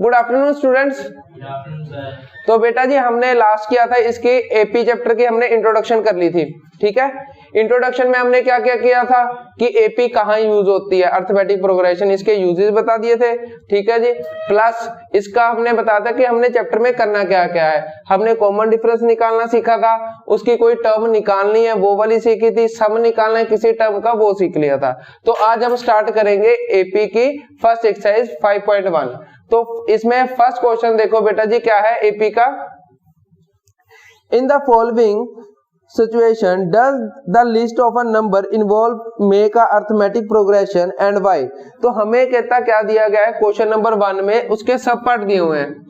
Good afternoon students. तो बेटा जी हमने लास्ट किया था इसकी एपी चैप्टर की हमने इंट्रोडक्शन कर ली थी, ठीक है। इंट्रोडक्शन में हमने क्या क्या किया था कि एपी कहाँ यूज होती है, अर्थमेटिक प्रोग्रेशन, इसके यूजेस बता दिए थे, ठीक है जी। प्लस इसका हमने बताया था कि हमने चैप्टर में करना क्या क्या है। हमने कॉमन डिफरेंस निकालना सीखा था, उसकी कोई टर्म निकालनी है वो वाली सीखी थी, सम निकालना है किसी टर्म का वो सीख लिया था। तो आज हम स्टार्ट करेंगे एपी की फर्स्ट एक्सरसाइज 5.1। तो इसमें फर्स्ट क्वेश्चन देखो बेटा जी क्या है एपी का। In the following situation does the list of a number involve make a arithmetic progression and why. तो हमें कहता क्या दिया गया है क्वेश्चन नंबर 1 में, उसके सब पार्ट दिए हुए हैं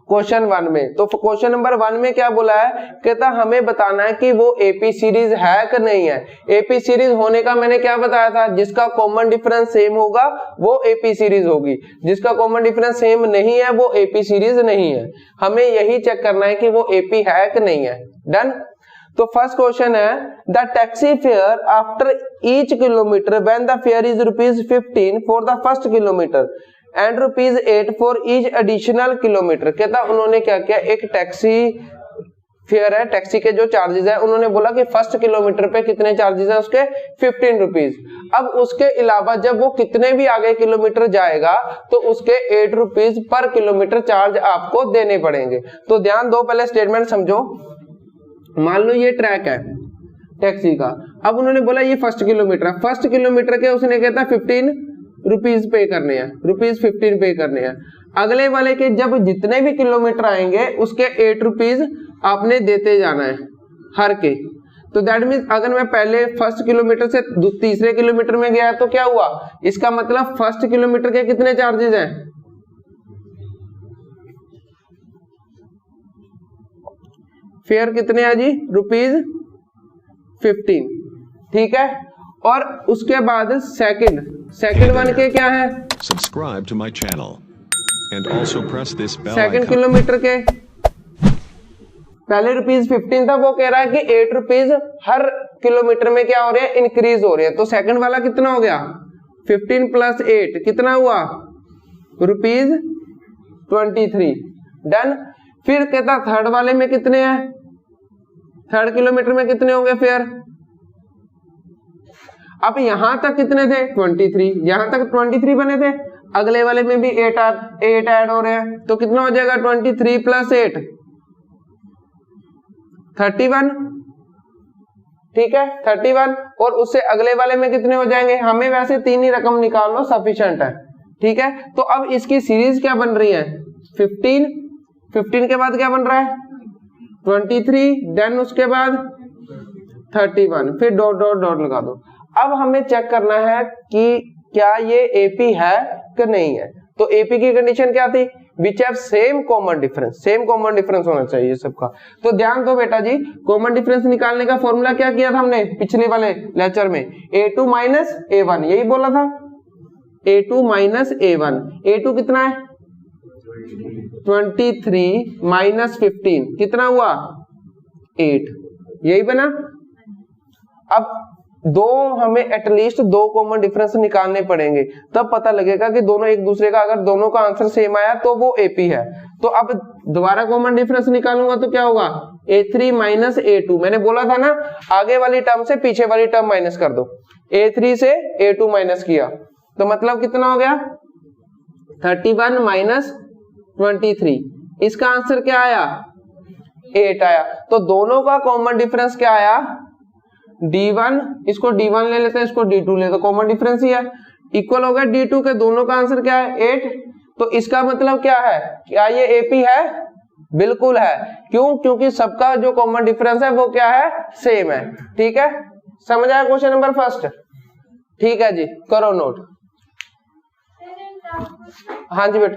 क्वेश्चन 1 में। तो क्वेश्चन नंबर 1 में क्या बोला है, कहता हमें बताना है कि वो एपी सीरीज है कि नहीं है। एपी सीरीज होने का मैंने क्या बताया था, जिसका कॉमन डिफरेंस सेम होगा वो एपी सीरीज होगी, जिसका कॉमन डिफरेंस सेम नहीं है वो एपी सीरीज नहीं है। हमें यही चेक करना है कि वो एपी है कि नहीं है। डन। तो फर्स्ट क्वेश्चन है the taxi fare after each kilometre when the fair is ₹15 for the first kilometre and ₹8 for each additional kilometre. कहता उन्होंने क्या किया, एक टैक्सी फेयर है, टैक्सी के जो चार्जेस है, उन्होंने बोला कि फर्स्ट किलोमीटर पे कितने चार्जेस है उसके ₹15। अब उसके अलावा जब वो कितने भी आगे किलोमीटर जाएगा तो उसके ₹8 पर किलोमीटर चार्ज आपको देने पड़ेंगे। तो ध्यान दो, पहले स्टेटमेंट समझो। मान लो ये ट्रैक है टैक्सी का, अब उन्होंने बोला ये फर्स्ट किलोमीटर है, फर्स्ट किलोमीटर के उसने कहता ₹15 पे करने हैं, ₹15 पे करने हैं। अगले वाले के जब जितने भी किलोमीटर आएंगे उसके ₹8 आपने देते जाना है हर के। तो दैट मीन्स अगर मैं पहले फर्स्ट किलोमीटर से तीसरे किलोमीटर में गया तो क्या हुआ, इसका मतलब फर्स्ट किलोमीटर के कितने चार्जेस हैं, फेयर कितने हैं जी, ₹15, ठीक है। और उसके बाद सेकंड वन के क्या है, subscribe to my channel and also press this bell icon. Second kilometre के पहले ₹15 था, वो कह रहा है कि ₹8 हर किलोमीटर में क्या हो रहे हैं, इंक्रीज हो रहे हैं। तो सेकंड वाला कितना हो गया, 15 + 8 कितना हुआ, ₹23। डन। फिर कहता थर्ड वाले में कितने हैं, थर्ड किलोमीटर में कितने होंगे फेयर। अब यहां तक कितने थे, 23, यहां तक 23 बने थे, अगले वाले में भी 8 ऐड हो रहे हैं, तो कितना हो जाएगा 23 + 8 31, ठीक है 31। और उससे अगले वाले में कितने हो जाएंगे, हमें वैसे 3 ही रकम निकाल लो सफिशिएंट है, ठीक है। तो अब इसकी सीरीज क्या बन रही है, 15 के बाद क्या बन रहा है 23, देन उसके बाद 31, फिर डॉट डॉट डॉट लगा दो। अब हमें चेक करना है कि क्या ये एपी है कि नहीं है। तो एपी की कंडीशन क्या थी, which have same common difference होना चाहिए सबका। तो ध्यान दो बेटा जी, कॉमन डिफरेंस निकालने का फॉर्मूला क्या किया था हमने पिछले वाले लेक्चर में, A2 - A1, यही बोला था, A2 - A1। A2 कितना है 23 - 15 कितना हुआ 8, यही बना। अब हमें एटलीस्ट 2 कॉमन डिफरेंस निकालने पड़ेंगे, तब पता लगेगा कि दोनों एक दूसरे का, अगर दोनों का आंसर सेम आया तो वो एपी है। तो अब दोबारा कॉमन डिफरेंस निकालूंगा तो क्या होगा, A3 - A2। मैंने बोला था ना आगे वाली टर्म से पीछे वाली टर्म माइनस कर दो, A3 से A2 माइनस किया तो मतलब कितना हो गया 31 - 23। इसका आंसर क्या आया 8 आया। तो दोनों का कॉमन डिफरेंस क्या आया D1, इसको D1 ले लेते हैं, इसको D2 ले, तो कॉमन डिफरेंस ही है, इक्वल हो गया D2 के, दोनों का आंसर क्या है 8। तो इसका मतलब क्या है, क्या ये एपी है, बिल्कुल है। क्यों, क्योंकि सबका जो कॉमन डिफरेंस है वो क्या है, सेम है, ठीक है। समझ आया क्वेश्चन नंबर फर्स्ट, ठीक है जी, करो नोट। हाँ जी बेटा,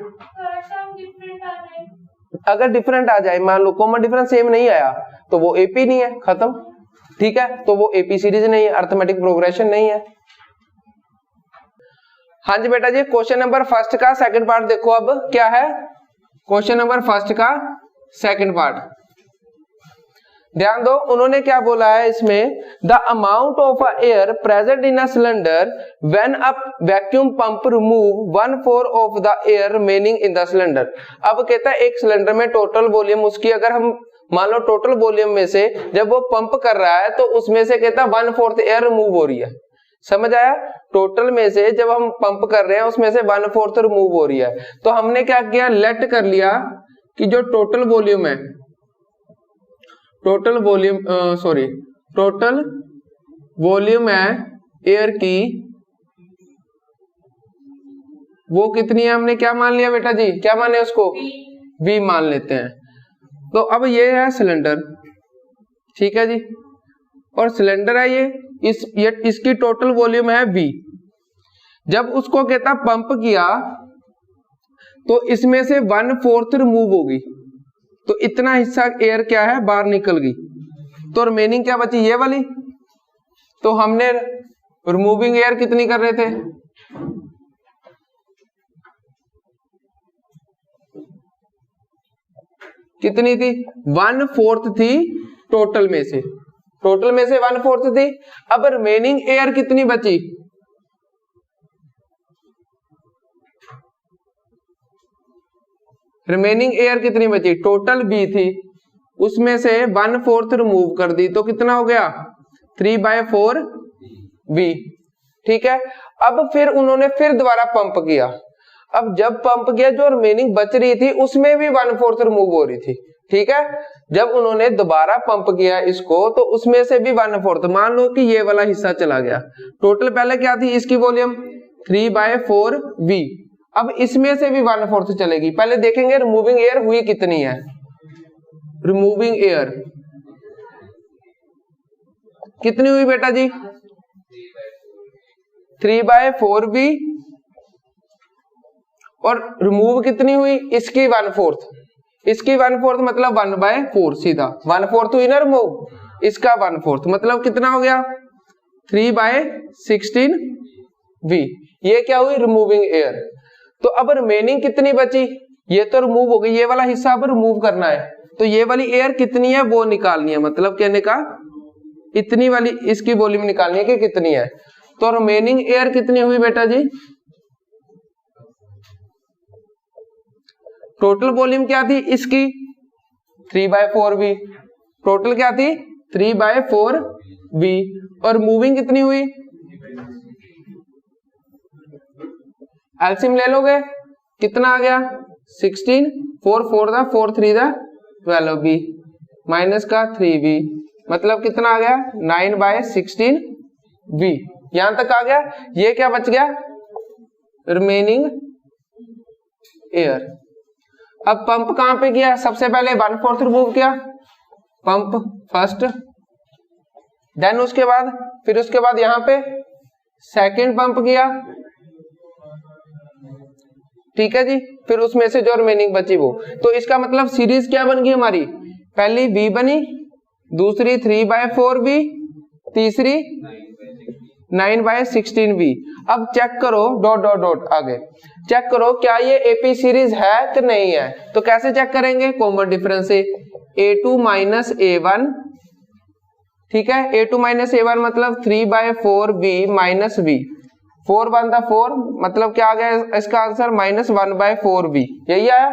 अगर डिफरेंट आ जाए, मान लो कॉमन डिफरेंस सेम नहीं आया तो वो एपी नहीं है, खत्म, ठीक है। तो वो एपी सीरीज नहीं है, अर्थमेटिक प्रोग्रेशन नहीं है। हाँ जी बेटा जी, क्वेश्चन नंबर फर्स्ट का सेकंड पार्ट देखो अब क्या है। क्वेश्चन नंबर फर्स्ट का सेकंड पार्ट ध्यान दो, उन्होंने क्या बोला है इसमें, the amount of air present in a cylinder when a vacuum pump remove 1/4 of the air remaining in the cylinder. अब कहता है एक सिलेंडर में टोटल वॉल्यूम, उसकी अगर हम मान लो टोटल वॉल्यूम में से जब वो पंप कर रहा है तो उसमें से कहता है 1/4 एयर रिमूव हो रही है। समझ आया? टोटल में से जब हम पंप कर रहे हैं उसमें से 1/4 रिमूव हो रही है। तो हमने क्या किया, लेट कर लिया कि जो टोटल वॉल्यूम है, टोटल वॉल्यूम है एयर की, वो कितनी है, हमने क्या मान लिया बेटा जी, क्या माने उसको, V मान लेते हैं। तो अब ये है सिलेंडर, ठीक है जी, और सिलेंडर है ये इसकी टोटल वॉल्यूम है V। जब उसको कहता पंप किया तो इसमें से 1/4 रिमूव होगी, तो इतना हिस्सा एयर क्या है, बाहर निकल गई, तो रिमेनिंग क्या बची, ये वाली। तो हमने रिमूविंग एयर कितनी कर रहे थे, कितनी थी, 1/4 थी टोटल में से, 1/4 थी। अब रिमेनिंग एयर कितनी बची, रिमेनिंग एयर कितनी बची, टोटल B थी, उसमें से 1/4 रिमूव कर दी, तो कितना हो गया, 3/4 V। ठीक है, अब फिर उन्होंने फिर दोबारा पंप किया। अब जब पंप किया जो रिमेनिंग बच रही थी उसमें भी 1/4 रिमूव हो रही थी। ठीक है, जब उन्होंने दोबारा पंप किया इसको तो उसमें से भी 1/4, मान लो कि ये वाला हिस्सा चला गया। टोटल पहले क्या थी इसकी वॉल्यूम, 3/4 V। अब इसमें से भी 1/4 चलेगी। पहले देखेंगे रिमूविंग एयर हुई कितनी है, रिमूविंग एयर कितनी हुई बेटा जी, 3/4 V, और रिमूव कितनी हुई इसकी 1/4, इसकी 1/4 मतलब 1/4, सीधा 1/4 हुई ना रिमूव, इसका 1/4 मतलब कितना हो गया, 3/16 V। ये क्या हुई, रिमूविंग एयर। तो अब रिमेनिंग कितनी बची, ये तो रिमूव हो गई, ये वाला हिस्सा अब रिमूव करना है, तो ये वाली एयर कितनी है वो निकालनी है, मतलब कहने का इतनी वाली इसकी वॉल्यूम निकालनी है कि कितनी है। तो रिमेनिंग एयर कितनी हुई बेटा जी, टोटल वॉल्यूम क्या थी इसकी, 3/4 V, टोटल क्या थी 3/4 V, और मूविंग कितनी हुई, एलसीएम ले लोगे कितना आ गया 16, 4 4 दा 4 3 दा 12 V माइनस का 3V, मतलब कितना आ गया 9/16 V। यहां तक आ गया। ये क्या बच गया, रिमेनिंग एयर। अब पंप कहां पे किया, सबसे पहले 1/4 रिमूव किया, पंप फर्स्ट, देन उसके बाद यहां पे सेकंड पंप किया, ठीक है जी, फिर उसमें से जो रिमेनिंग बची वो। तो इसका मतलब सीरीज क्या बन गई हमारी, पहली V बनी, दूसरी 3/4 V, तीसरी 9/16 V। अब चेक करो डॉट डॉट डॉट आगे, चेक करो क्या ये AP सीरीज है कि नहीं है। तो कैसे चेक करेंगे, कॉमन डिफरेंस से A2 माइनस A1, ठीक है, A2 माइनस A1 मतलब 3/4 V माइनस V, 4 1 था 4, मतलब क्या आ गया इसका आंसर -1/4 V, यही आया।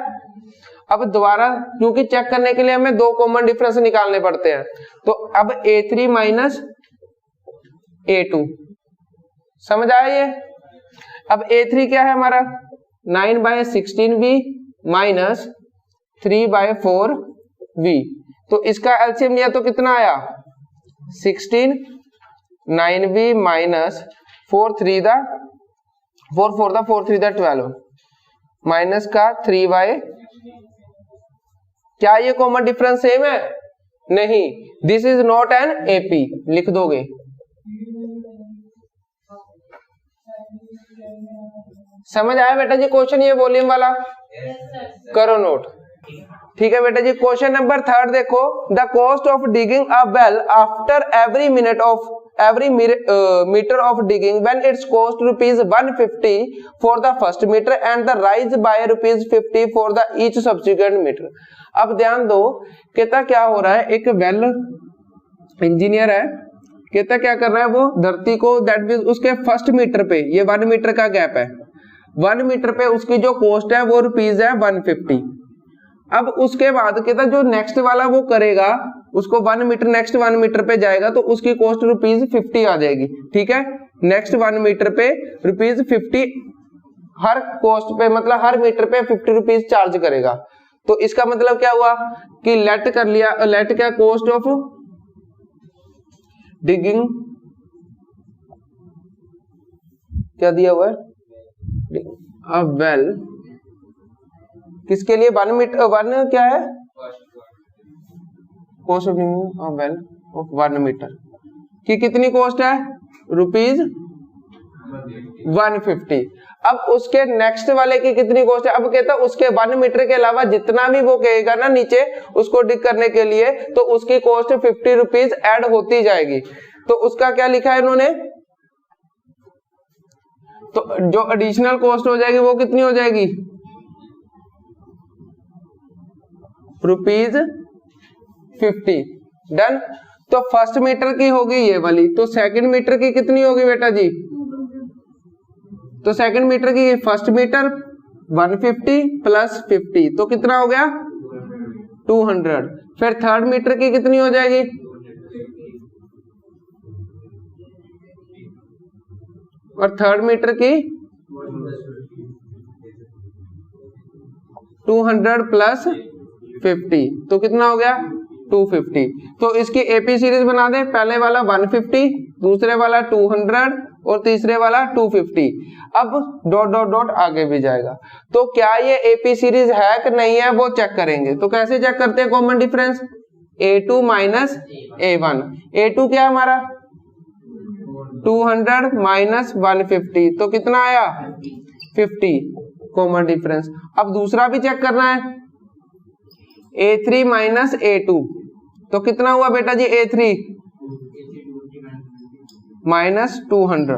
अब दोबारा क्योंकि चेक करने के लिए हमें दो कॉमन डिफरेंस निकालने पड़ते हैं, तो अब A3 माइनस A2, समझ आया ये। अब A3 क्या है हमारा 9/16 V माइनस 3/4 V, तो इसका एलसीएम लिया तो कितना आया 16, 9V माइनस 4 3 दा 4 4 दा 4 3 दा 12 माइनस का 3y। क्या ये कॉमन डिफरेंस सेम है, नहीं, this is not an AP, लिख दोगे। समझ आया बेटा जी क्वेश्चन ये वॉल्यूम वाला, करो नोट। ठीक है बेटा जी, क्वेश्चन नंबर 3 देखो, the cost of digging a well after every minute of every meter of digging when its cost rupees 150 for the first meter and the rise by rupees 50 for the each subsequent meter। अब ध्यान दो, कहता क्या हो रहा है, एक well engineer है, कहता क्या कर रहा है, वो धरती को दैट मींस उसके फर्स्ट मीटर पे, ये 1 मीटर का गैप है, 1 मीटर पे उसकी जो कॉस्ट है वो रुपीज है 150। अब उसके बाद कहता जो नेक्स्ट वाला वो करेगा, उसको 1 मीटर नेक्स्ट 1 मीटर पे जाएगा तो उसकी कॉस्ट रुपीज 50 आ जाएगी। ठीक है, नेक्स्ट 1 मीटर पे रुपीज 50 हर कॉस्ट पे, मतलब हर मीटर पे 50 रुपीज चार्ज करेगा। तो इसका मतलब क्या हुआ कि लेट कर लिया, लेट क्या, कॉस्ट ऑफ डिगिंग क्या दिया हुआ है, अब वेल किसके लिए 1 मीटर, 1 क्या है, cost of digging of well of 1 metre की कितनी कॉस्ट है, रुपीज 150। अब उसके नेक्स्ट वाले की कितनी कॉस्ट है, अब कहता उसके 1 मीटर के अलावा जितना भी वो कहेगा ना नीचे उसको डिग करने के लिए, तो उसकी कॉस्ट 50 रुपीज ऐड होती जाएगी। तो उसका क्या लिखा है इन्होंने, तो जो एडिशनल कॉस्ट हो जाएगी वो कितनी हो जाएगी, रुपीज 50। डन। तो फर्स्ट मीटर की होगी ये वाली, तो सेकंड मीटर की कितनी होगी बेटा जी, तो सेकंड मीटर की फर्स्ट मीटर 150 प्लस 50 तो कितना हो गया 200। फिर थर्ड मीटर की कितनी हो जाएगी, और थर्ड मीटर की 200 प्लस 50 तो कितना हो गया 250। तो इसकी एपी सीरीज बना दे, पहले वाला 150, दूसरे वाला 200 और तीसरे वाला 250। अब डॉट डॉट डॉट आगे भी जाएगा। तो क्या ये एपी सीरीज है कि नहीं है वो चेक करेंगे। तो कैसे चेक करते हैं common difference, A2 minus A1। A2 क्या है हमारा 200 माइनस 150 तो कितना आया 50 कॉमन डिफरेंस। अब दूसरा भी चेक करना है, A3 माइनस A2 तो कितना हुआ बेटा जी, A3 minus 200,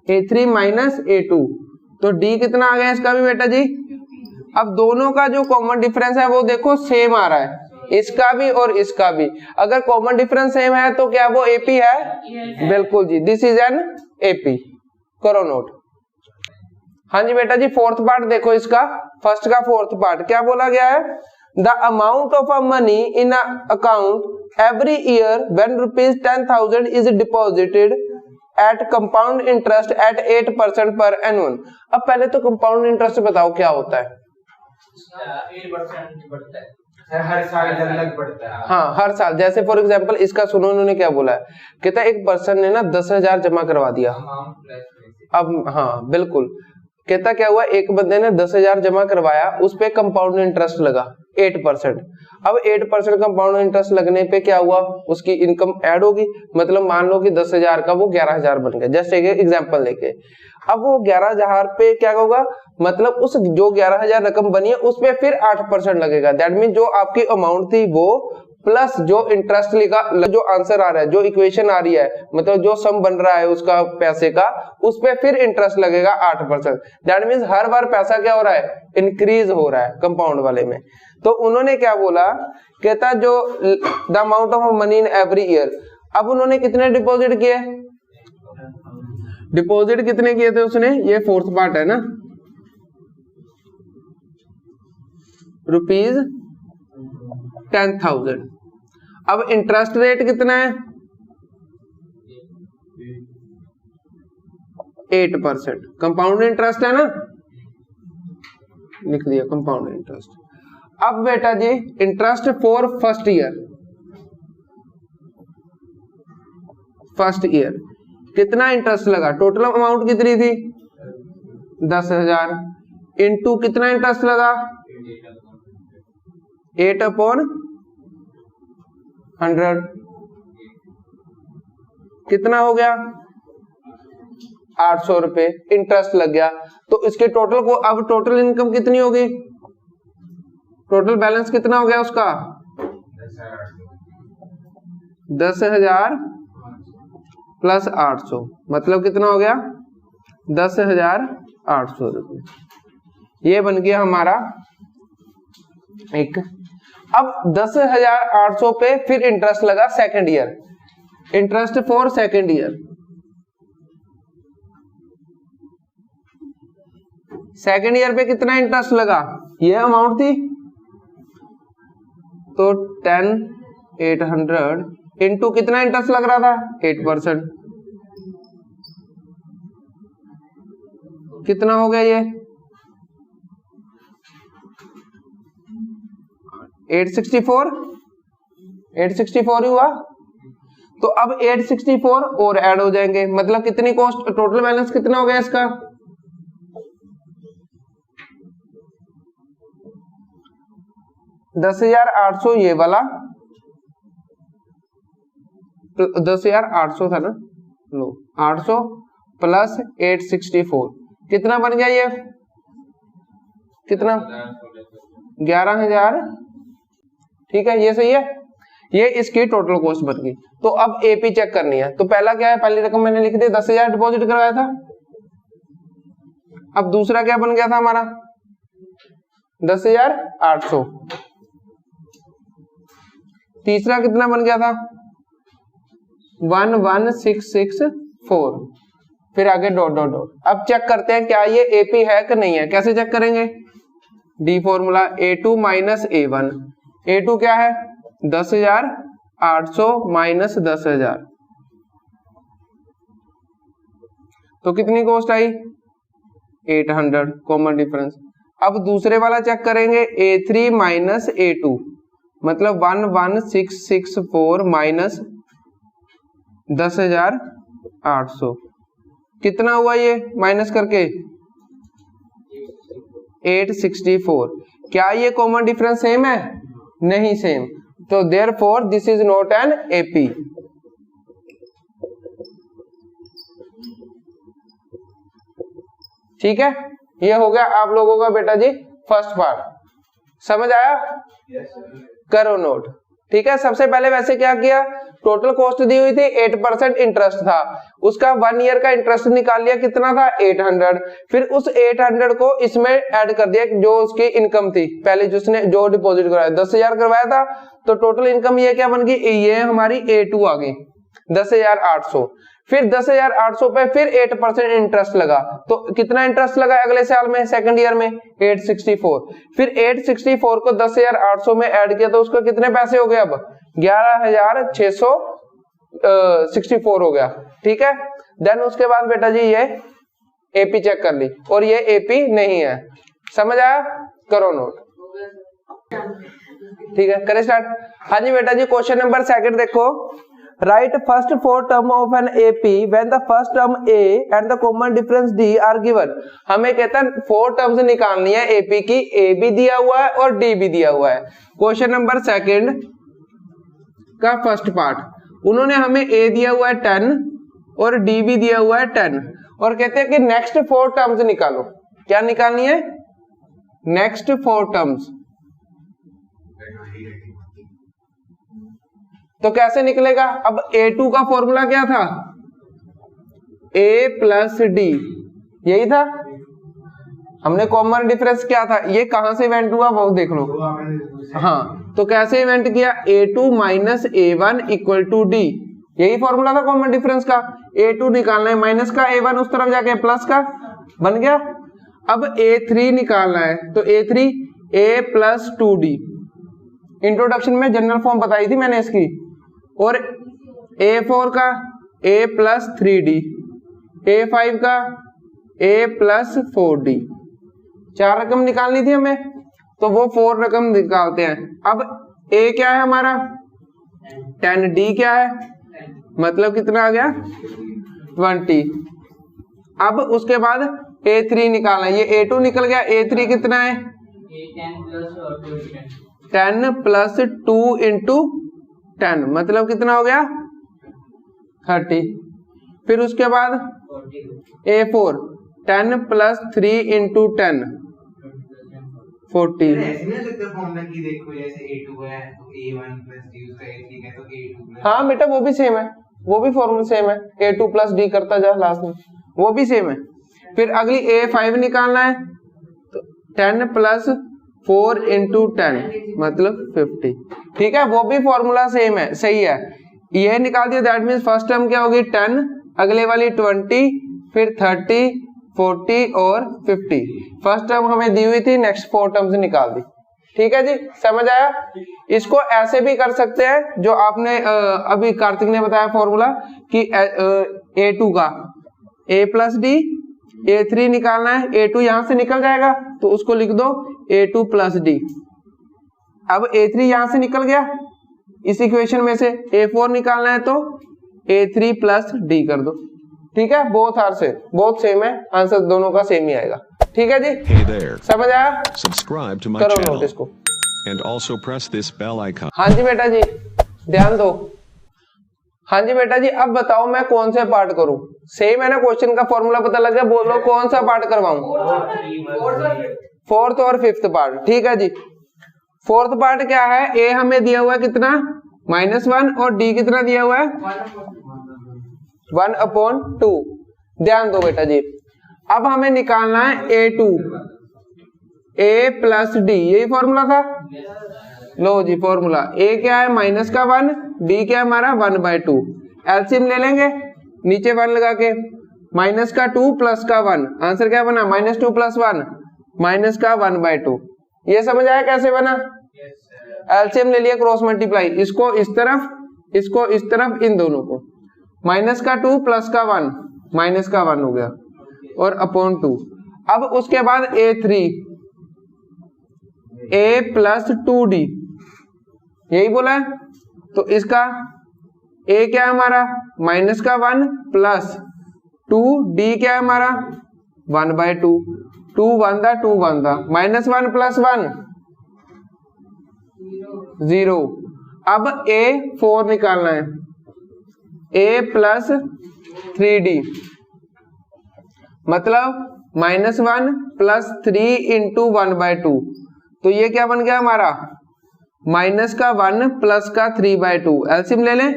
A3 minus A2 तो D कितना आ गया इसका भी बेटा जी। अब दोनों का जो कॉमन डिफरेंस है वो देखो सेम आ रहा है, इसका भी और इसका भी। अगर कॉमन डिफरेंस सेम है तो क्या वो एपी है, बिल्कुल जी, दिस इज एन एपी, करो नोट। हाँ जी बेटा जी, फोर्थ पार्ट देखो इसका, फर्स्ट का फोर्थ पार्ट क्या बोला गया है, the amount of a money in account every year when rupees 10,000 is deposited at compound interest at 8% per annual. अब पहले तो कंपाउंड इंटरेस्ट बताओ क्या होता है। 8% बढ़ता है हर साल, अलग बढ़ता है। हाँ हर साल, जैसे फॉर एग्जांपल इसका सुनो उन्होंने क्या बोला है, कहता है एक पर्सन ने ना 10,000 जमा करवा दिया। अब हाँ बिल्कुल, कहता क्या हुआ, एक बंदे ने 10,000 जमा करवाया, उस पे कंपाउंड इंटरेस्ट लगा 8%। अब 8% कंपाउंड इंटरेस्ट लगने पे क्या हुआ, उसकी इनकम ऐड होगी, मतलब मान लो कि 10,000 का वो 11,000 बन गया, जस्ट एक एग्जांपल लेके। अब वो 11,000 पे क्या होगा, मतलब उस जो 11,000 रकम बनी है उस पे फिर 8% लगेगा। दैट मीन जो आपकी अमाउंट थी वो प्लस जो इंटरेस्ट लिखा, जो आंसर आ रहा है, जो इक्वेशन आ रही है, मतलब जो सम बन रहा है उसका पैसे का, उस पे फिर इंटरेस्ट लगेगा 8%। दैट मीन्स हर बार पैसा क्या हो रहा है, इंक्रीज हो रहा है कंपाउंड वाले में। तो उन्होंने क्या बोला, कहता जो the amount of money in every year. अब उन्होंने कितने डिपॉजिट किए, डिपॉजिट कितने किए थे उसने, ये फोर्थ पार्ट है ना, रुपीज 10,000। अब इंटरेस्ट रेट कितना है 8%, कंपाउंड इंटरेस्ट है ना, लिख दिया कंपाउंड इंटरेस्ट। अब बेटा जी interest for first year, first year कितना इंटरेस्ट लगा, टोटल अमाउंट कितनी थी 10,000 इंटू कितना इंटरेस्ट लगा 8/100 कितना हो गया 800 रुपए इंटरेस्ट लग गया। तो इसके टोटल को, अब टोटल इनकम कितनी होगी, टोटल बैलेंस कितना हो गया उसका 10,000 प्लस 800, मतलब कितना हो गया 10,800 रुपये। ये बन गया हमारा एक। अब 10,800 पे फिर इंटरेस्ट लगा second year, interest for second year. Second year पे कितना इंटरेस्ट लगा, ये अमाउंट थी तो 10,800 इंटू कितना इंटरेस्ट लग रहा था 8%, कितना हो गया ये 864 हुआ। तो अब 864 और ऐड हो जाएंगे, मतलब कितनी कॉस्ट, टोटल बैलेंस कितना हो गया इसका 10,800 ये वाला, 10,800 था ना, लो 800 प्लस 864 कितना बन गया ये, कितना 11,000। ठीक है, ये सही है, ये इसकी टोटल कॉस्ट बन गई। तो अब एपी चेक करनी है, तो पहला क्या है, पहली रकम मैंने लिख दी 10,000 डिपॉजिट करवाया था। अब दूसरा क्या बन गया था हमारा 10,800, तीसरा कितना बन गया था 11,664, फिर आगे डॉट डॉट डॉट। अब चेक करते हैं क्या ये एपी है कि नहीं है। कैसे चेक करेंगे, D formula A2 minus A1। A2 क्या है 10,800 माइनस 10,000, तो कितनी कॉस्ट आई 800, कॉमन डिफरेंस। अब दूसरे वाला चेक करेंगे A3 माइनस A2, मतलब 11,664 माइनस 10,800, कितना हुआ ये माइनस करके 864। क्या ये कॉमन डिफरेंस सेम है, नहीं सेम, तो therefore this is not an AP. ठीक है, ये हो गया आप लोगों का बेटा जी फर्स्ट पार्ट, समझ आया, करो नोट। ठीक है, सबसे पहले वैसे क्या किया, टोटल कॉस्ट दी हुई थी 8% इंटरेस्ट था, उसका 1 ईयर का इंटरेस्ट निकाल लिया, कितना था 800, फिर उस 800 को इसमें ऐड कर दिया जो उसकी इनकम थी, पहले जिसने जो डिपॉजिट करवाया 10,000 करवाया था, तो टोटल इनकम ये क्या बन गई, ये हमारी A2 आ गई 10,800। फिर 10,800 पे फिर 8% इंटरेस्ट लगा, तो कितना इंटरेस्ट लगा अगले साल में सेकंड ईयर में 864, फिर 864 को 10,800 में ऐड किया तो उसको कितने पैसे हो गए, अब 11,664 हो गया। ठीक है, देन उसके बाद बेटा जी ये एपी चेक कर ली और ये एपी नहीं है, समझ आया, करो नोट। ठीक है, करें स्टार्ट। हाँ जी बेटा जी, क्वेश्चन नंबर सेकंड देखो, right first 4 term of an AP when the first term A and the common difference D R given. हमें कहता है 4 टर्म्स निकालनी है एपी की, ए भी दिया हुआ है और डी भी दिया हुआ है। क्वेश्चन नंबर सेकंड का फर्स्ट पार्ट, उन्होंने हमें ए दिया हुआ है 10 और डी भी दिया हुआ है 10 और कहते हैं कि नेक्स्ट 4 टर्म्स निकालो। क्या निकालनी है, नेक्स्ट 4 टर्म्स। तो कैसे निकलेगा, अब A2 का फॉर्मूला क्या था, A प्लस डी, यही था, हमने कॉमन डिफरेंस क्या था, ये कहां से इवेंट हुआ वो देख लो। हाँ, तो कैसे इवेंट किया, A2 minus A1 equal to D, यही फॉर्मूला था कॉमन डिफरेंस का। A2 निकालना है माइनस का, A1 उस तरफ जाके प्लस का, बन गया। अब A3 निकालना है, तो A3 A plus 2D, introduction में जनरल फॉर्म बताई थी मैंने इसकी, और A4 का A प्लस 3D, A5 का A प्लस 4D, 4 रकम निकालनी थी हमें, तो वो 4 रकम निकालते हैं। अब A क्या है हमारा 10, D क्या है, मतलब कितना आ गया 20। अब उसके बाद A3 निकालना है, ये A2 निकल गया, A3 कितना है 10 प्लस 2 इंटू 10, मतलब कितना हो गया 30। फिर उसके बाद A4 10 प्लस 3 इंटू 10 40। हाँ बेटा वो भी सेम है, वो भी फॉर्मूला सेम है, A2 प्लस डी करता जा लास्ट में, वो भी सेम है। फिर अगली A5 निकालना है, तो 10 प्लस 4 इंटू 10 मतलब 50, ठीक है, वो भी फॉर्मूला सेम है, सही है। ये निकाल दिया, दैट मीन्स फर्स्ट टर्म क्या होगी 10, अगले वाली 20, फिर 30, 40 और 50। फर्स्ट टर्म हमें दी हुई थी, नेक्स्ट 4 टर्म्स निकाल दी, ठीक है जी, समझ आया। इसको ऐसे भी कर सकते हैं जो आपने अभी कार्तिक ने बताया फॉर्मूला कि A2 का A प्लस डी, A3 निकालना है, A2 यहां से निकल जाएगा तो उसको लिख दो A2 प्लस डी। अब A3 यहां से निकल गया इस इक्वेशन में से, A4 निकालना है तो A3 प्लस डी कर दो, ठीक है, बोथ आर से, बोथ सेम है, आंसर दोनों का सेम ही आएगा, ठीक है जी। Hey there. समझ आया, Subscribe to my करो channel नोट इसको। and also press this bell icon. हाँ जी बेटा जी, ध्यान दो। हाँ जी बेटा जी, अब बताओ मैं कौन से पार्ट करूं, सेम है ना, क्वेश्चन का फॉर्मूला पता लग गया, बोलो कौन सा पार्ट करवाऊं, फोर्थ और फिफ्थ पार्ट, ठीक है जी। फोर्थ पार्ट क्या है, ए हमें दिया हुआ है कितना -1 और डी कितना दिया हुआ है 1/2। ध्यान दो बेटा जी, अब हमें निकालना है A2, A प्लस डी, यही फॉर्मूला था, लो जी फॉर्मूला, A क्या है -1, D क्या है हमारा 1/2, एलसीएम ले लेंगे, नीचे 1 लगा के, -2 प्लस का 1, आंसर क्या बना -2 प्लस 1 -1/2। ये समझ आया कैसे बना, एलसीएम ले लिया, क्रॉस मल्टीप्लाई, इसको इस तरफ, इसको इस तरफ, इन दोनों को, -2 प्लस का 1 -1 हो गया और अपॉन 2। अब उसके बाद A3, A प्लस 2D, यही बोला है, तो इसका A क्या है हमारा -1 प्लस 2D क्या है हमारा 1/2, 2 1 था, 2 1 था, -1 प्लस 1 0। अब A4 निकालना है, A प्लस 3D मतलब -1 प्लस 3 इंटू 1/2, तो ये क्या बन गया हमारा -1 प्लस का 3/2, एलसीएम ले लें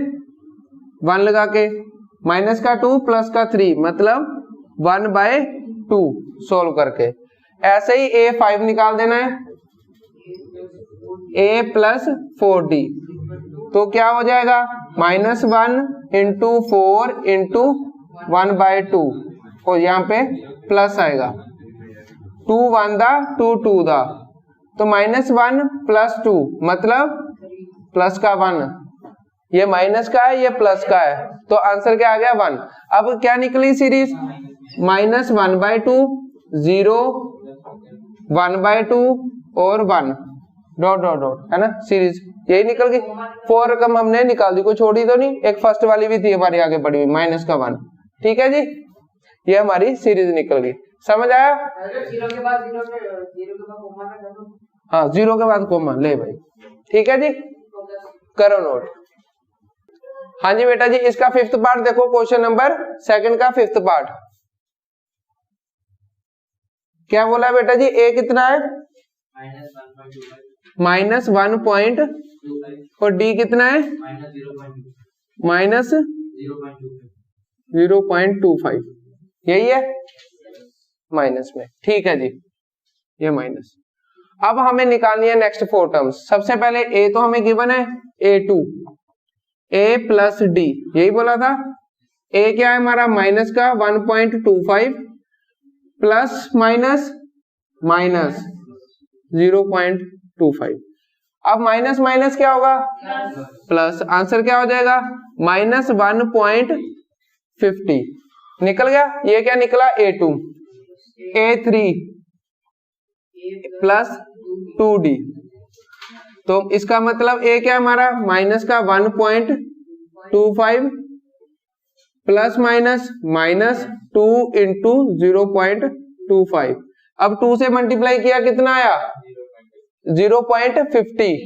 1 लगा के, -2 प्लस का 3 मतलब 1/2 सोल्व करके। ऐसे ही A5 निकाल देना है, A प्लस 4D, तो क्या हो जाएगा -1 इंटू 4 इंटू 1/2 और यहाँ पे प्लस आएगा, 2 1 था, 2 2 था, तो -1 प्लस 2 मतलब प्लस का 1, ये माइनस का है ये प्लस का है, तो आंसर क्या आ गया 1। अब क्या निकली सीरीज -1/2 0 1/2 और 1 डॉट डॉट डॉट, है ना, सीरीज यही निकल गई। 4 रकम हमने निकाल दी, कोई छोड़ी तो नहीं, एक फर्स्ट वाली भी थी हमारी आगे पड़ी हुई -1, ठीक है जी, ये हमारी सीरीज निकल गई, समझ आया। जीरो के बाद कोमा कर दो। हाँ 0 के बाद कोमा ले भाई, ठीक है जी, करो नोट। हाँ जी बेटा जी, इसका फिफ्थ पार्ट देखो, क्वेश्चन नंबर 2 का फिफ्थ पार्ट क्या बोला बेटा जी, A कितना है -1.25 और D कितना है -0.25, यही है माइनस में, ठीक है जी, ये माइनस। अब हमें निकालनी है नेक्स्ट 4 टर्म्स। सबसे पहले A तो हमें गिवन है A2, A प्लस D, यही बोला था। A क्या है हमारा माइनस का 1.25 प्लस माइनस माइनस 0.25, अब माइनस माइनस क्या होगा प्लस, आंसर क्या हो जाएगा -1.50 निकल गया। ये क्या निकला A2, A3 प्लस 2D, तो इसका मतलब A क्या हमारा माइनस का 1.25 प्लस माइनस माइनस 2 इंटू 0.25, अब 2 से मल्टीप्लाई किया कितना आया 0.50,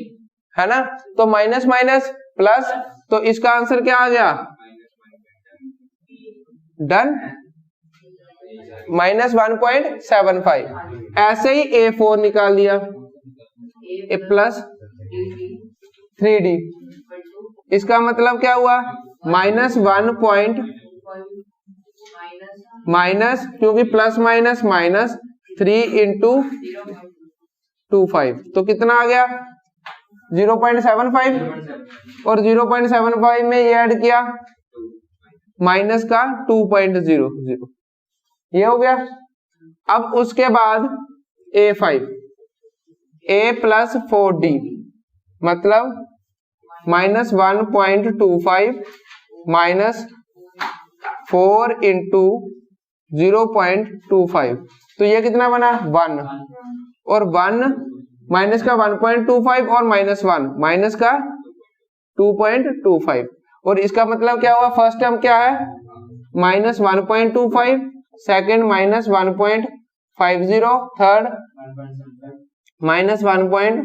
है ना, तो माइनस माइनस प्लस, तो इसका आंसर क्या आ गया डन -1.75। ऐसे ही A4 निकाल दिया, A प्लस 3D, इसका मतलब क्या हुआ माइनस 1 पॉइंट माइनस, क्योंकि प्लस माइनस माइनस 3 इंटू 25, तो कितना आ गया 0.75, और 0.75 में ये ऐड किया माइनस का 2.00, ये हो गया। अब उसके बाद A5 A प्लस 4D मतलब माइनस 1.25 माइनस 4 इंटू 0.25, तो ये कितना बना 1, और 1 माइनस का 1.25 और माइनस 1 माइनस का 2.25, और इसका मतलब क्या हुआ, फर्स्ट टर्म क्या है minus 1.25, second minus 1.50, third minus 1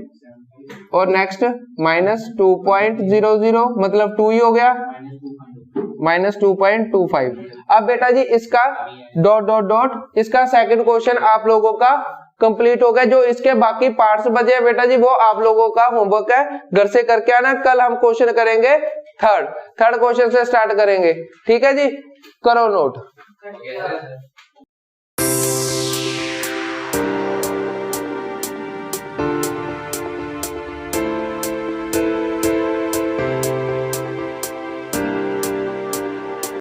और नेक्स्ट माइनस 2.00, मतलब 2 ही हो गया, माइनस 2.25। अब बेटा जी इसका डॉट डॉट डॉट, इसका सेकंड क्वेश्चन आप लोगों का कंप्लीट हो गया। जो इसके बाकी पार्ट्स बचे हैं बेटा जी वो आप लोगों का होमवर्क है, घर से करके आना। कल हम क्वेश्चन करेंगे थर्ड क्वेश्चन से स्टार्ट करेंगे, ठीक है जी, करो नोट।